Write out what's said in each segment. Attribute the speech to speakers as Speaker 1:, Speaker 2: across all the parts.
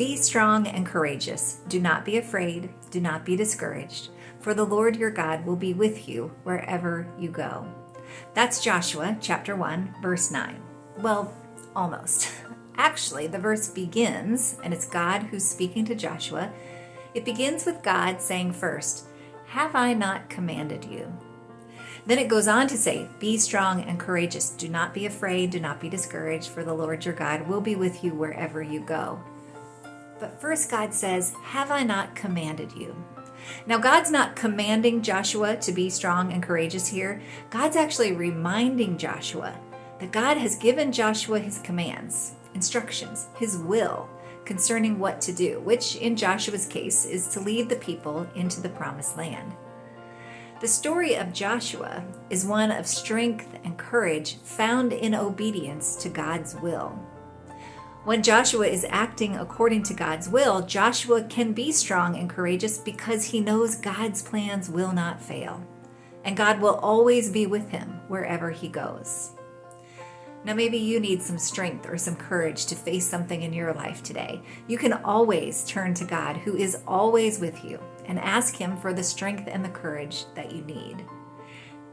Speaker 1: Be strong and courageous. Do not be afraid. Do not be discouraged, for the Lord your God will be with you wherever you go. That's Joshua chapter 1, verse 9. Well, almost. Actually, the verse begins, and it's God who's speaking to Joshua. It begins with God saying first, "Have I not commanded you?" Then it goes on to say, "Be strong and courageous. Do not be afraid. Do not be discouraged, for the Lord your God will be with you wherever you go." But first God says, "Have I not commanded you?" Now God's not commanding Joshua to be strong and courageous here. God's actually reminding Joshua that God has given Joshua his commands, instructions, his will concerning what to do, which in Joshua's case is to lead the people into the promised land. The story of Joshua is one of strength and courage found in obedience to God's will. When Joshua is acting according to God's will, Joshua can be strong and courageous because he knows God's plans will not fail, and God will always be with him wherever he goes. Now, maybe you need some strength or some courage to face something in your life today. You can always turn to God, who is always with you, and ask him for the strength and the courage that you need.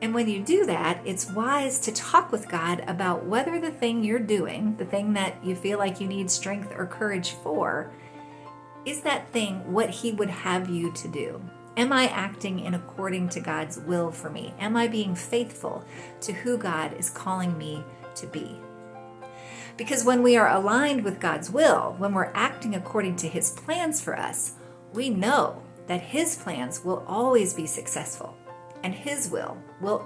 Speaker 1: And when you do that, it's wise to talk with God about whether the thing you're doing, the thing that you feel like you need strength or courage for, is that thing what he would have you to do? Am I acting in according to God's will for me? Am I being faithful to who God is calling me to be? Because when we are aligned with God's will, when we're acting according to his plans for us, we know that his plans will always be successful and his will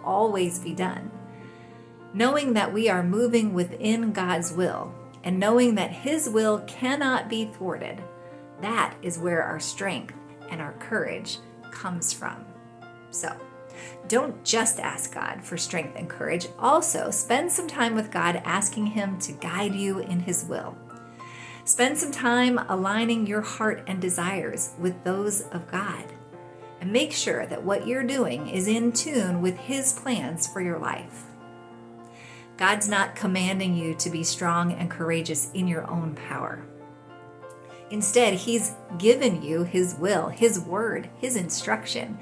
Speaker 1: always be done. Knowing that we are moving within God's will and knowing that his will cannot be thwarted, that is where our strength and our courage comes from. So, don't just ask God for strength and courage. Also, spend some time with God asking him to guide you in his will. Spend some time aligning your heart and desires with those of God. And make sure that what you're doing is in tune with his plans for your life. God's not commanding you to be strong and courageous in your own power. Instead, he's given you his will, his word, his instruction.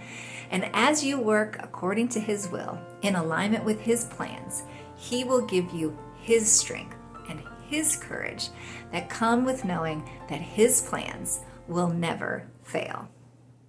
Speaker 1: And as you work according to his will, in alignment with his plans, he will give you his strength and his courage that come with knowing that his plans will never fail.